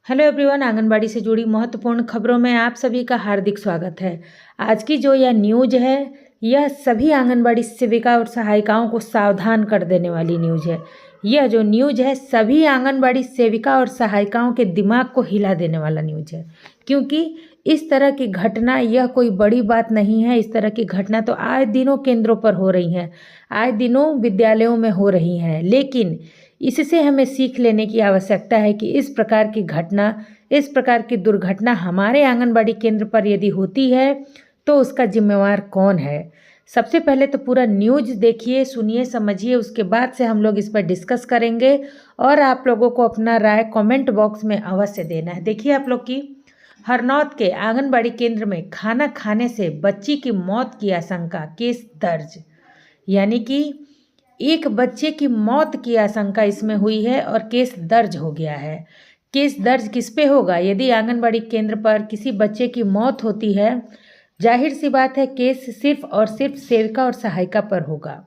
Hello everyone, anganwadi से जुड़ी महत्वपूर्ण खबरों में आप सभी का हार्दिक स्वागत है। आज की जो यह न्यूज है, यह सभी आंगनबाड़ी सेविका और सहायिकाओं को सावधान कर देने वाली न्यूज है। यह जो न्यूज है सभी आंगनबाड़ी सेविका और सहायिकाओं के दिमाग को हिला देने वाला न्यूज है, क्योंकि इस तरह की घटना यह कोई बड़ी बात नहीं है। इस तरह की घटना तो आए दिनों केंद्रों पर हो रही हैं, आए दिनों विद्यालयों में हो रही हैं, लेकिन इससे हमें सीख लेने की आवश्यकता है कि इस प्रकार की दुर्घटना हमारे आंगनबाड़ी केंद्र पर यदि होती है तो उसका जिम्मेवार कौन है। सबसे पहले तो पूरा न्यूज देखिए, सुनिए, समझिए, उसके बाद से हम लोग इस पर डिस्कस करेंगे और आप लोगों को अपना राय कमेंट बॉक्स में अवश्य देना है। देखिए आप लोग की हरनौत के आंगनबाड़ी केंद्र में खाना खाने से बच्ची की मौत की आशंका, केस दर्ज। यानी कि एक बच्चे की मौत की आशंका इसमें हुई है और केस दर्ज हो गया है। केस दर्ज किस पे होगा? यदि आंगनबाड़ी केंद्र पर किसी बच्चे की मौत होती है, जाहिर सी बात है केस सिर्फ और सिर्फ सेविका और सहायिका पर होगा।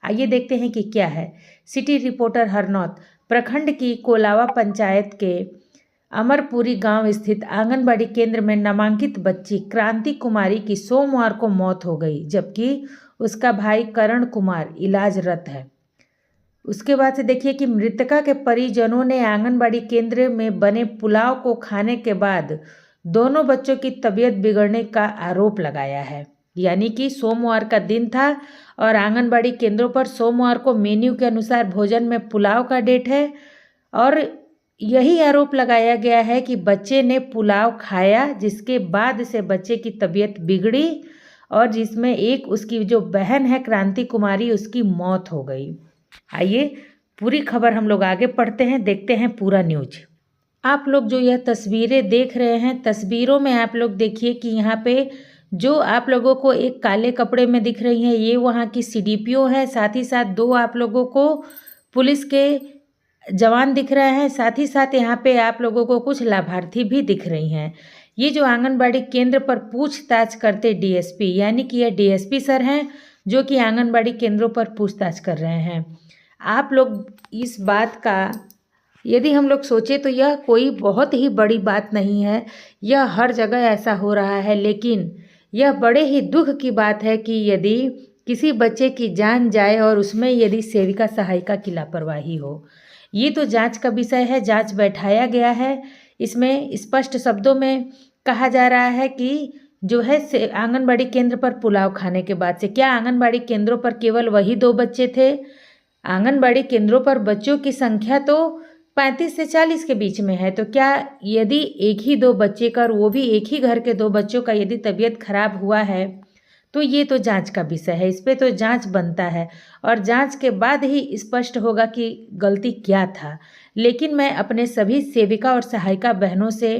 आइए देखते हैं कि क्या है। सिटी रिपोर्टर हरनौत प्रखंड की कोलावा पंचायत के अमरपुरी गांव स्थित आंगनबाड़ी केंद्र में नामांकित बच्ची क्रांति कुमारी की सोमवार को मौत हो गई, जबकि उसका भाई करण कुमार इलाजरत है। उसके बाद से देखिए कि मृतका के परिजनों ने आंगनबाड़ी केंद्र में बने पुलाव को खाने के बाद दोनों बच्चों की तबीयत बिगड़ने का आरोप लगाया है। यानी कि सोमवार का दिन था और आंगनबाड़ी केंद्रों पर सोमवार को मेन्यू के अनुसार भोजन में पुलाव का डेट है और यही आरोप लगाया गया है कि बच्चे ने पुलाव खाया, जिसके बाद से बच्चे की तबीयत बिगड़ी और जिसमें एक उसकी जो बहन है क्रांति कुमारी, उसकी मौत हो गई। आइए पूरी खबर हम लोग आगे पढ़ते हैं, देखते हैं पूरा न्यूज। आप लोग जो यह तस्वीरें देख रहे हैं, तस्वीरों में आप लोग देखिए कि यहाँ पे जो आप लोगों को एक काले कपड़े में दिख रही हैं, ये वहाँ की सीडीपीओ है। साथ ही साथ दो आप लोगों को पुलिस के जवान दिख रहे हैं। साथ ही साथ यहाँ पे आप लोगों को कुछ लाभार्थी भी दिख रही हैं। ये जो आंगनबाड़ी केंद्र पर पूछताछ करते डीएसपी, यानी कि ये डीएसपी सर हैं जो कि आंगनबाड़ी केंद्रों पर पूछताछ कर रहे हैं। आप लोग इस बात का यदि हम लोग सोचे तो यह कोई बहुत ही बड़ी बात नहीं है, यह हर जगह ऐसा हो रहा है, लेकिन यह बड़े ही दुख की बात है कि यदि किसी बच्चे की जान जाए और उसमें यदि सेविका सहायिका की लापरवाही हो। ये तो जांच का विषय है, जांच बैठाया गया है। इसमें स्पष्ट शब्दों में कहा जा रहा है कि जो है आंगनबाड़ी केंद्र पर पुलाव खाने के बाद से, क्या आंगनबाड़ी केंद्रों पर केवल वही 2 बच्चे थे? आंगनबाड़ी केंद्रों पर बच्चों की संख्या तो 35 से 40 के बीच में है। तो क्या यदि एक ही 2 बच्चे का, और वो भी एक ही घर के 2 बच्चों का यदि तबीयत खराब हुआ है तो ये तो जांच का विषय है, इस पे तो जांच बनता है और जांच के बाद ही स्पष्ट होगा कि गलती क्या था। लेकिन मैं अपने सभी सेविका और सहायिका बहनों से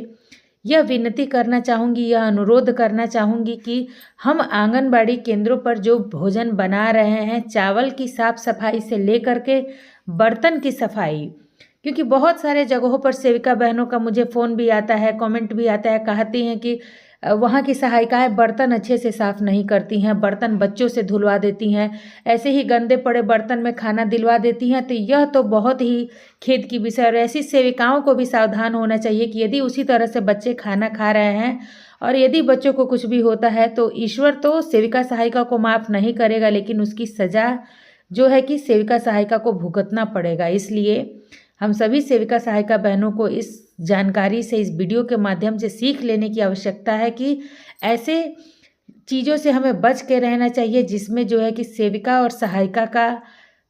यह विनती करना चाहूँगी, यह अनुरोध करना चाहूँगी कि हम आंगनबाड़ी केंद्रों पर जो भोजन बना रहे हैं, चावल की साफ़ सफाई से लेकर के बर्तन की सफाई, क्योंकि बहुत सारे जगहों पर सेविका बहनों का मुझे फ़ोन भी आता है, कमेंट भी आता है, कहती हैं कि वहाँ की सहायिकाएं बर्तन अच्छे से साफ़ नहीं करती हैं, बर्तन बच्चों से धुलवा देती हैं, ऐसे ही गंदे पड़े बर्तन में खाना दिलवा देती हैं। तो यह तो बहुत ही खेद की विषय, और ऐसी सेविकाओं को भी सावधान होना चाहिए कि यदि उसी तरह से बच्चे खाना खा रहे हैं और यदि बच्चों को कुछ भी होता है तो ईश्वर तो सेविका सहायिका को माफ़ नहीं करेगा, लेकिन उसकी सज़ा जो है कि सेविका सहायिका को भुगतना पड़ेगा। इसलिए हम सभी सेविका सहायिका बहनों को इस जानकारी से, इस वीडियो के माध्यम से सीख लेने की आवश्यकता है कि ऐसे चीज़ों से हमें बच के रहना चाहिए जिसमें जो है कि सेविका और सहायिका का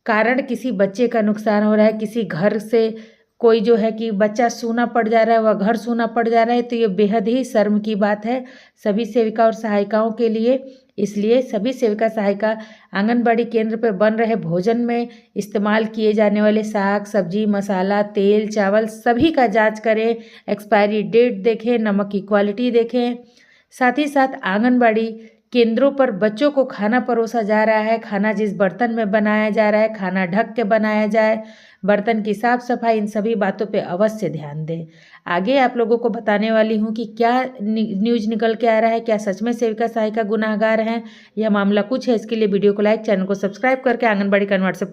कारण किसी बच्चे का नुकसान हो रहा है, किसी घर से कोई जो है कि बच्चा सूना पड़ जा रहा है, वह घर सूना पड़ जा रहा है, तो ये बेहद ही शर्म की बात है सभी सेविका और सहायिकाओं के लिए। इसलिए सभी सेविका सहायिका आंगनबाड़ी केंद्र पर बन रहे भोजन में इस्तेमाल किए जाने वाले साग सब्जी, मसाला, तेल, चावल सभी का जांच करें, एक्सपायरी डेट देखें, नमक की क्वालिटी देखें। साथ ही साथ आंगनबाड़ी केंद्रों पर बच्चों को खाना परोसा जा रहा है, खाना जिस बर्तन में बनाया जा रहा है, खाना ढक के बनाया जाए, बर्तन की साफ़ सफाई, इन सभी बातों पे अवश्य ध्यान दें। आगे आप लोगों को बताने वाली हूँ कि क्या न्यूज़ निकल के आ रहा है, क्या सच में सेविका सहायिका गुनाहगार हैं, यह मामला कुछ है। इसके लिए वीडियो को लाइक, चैनल को सब्सक्राइब करके आंगनबाड़ी का व्हाट्सएप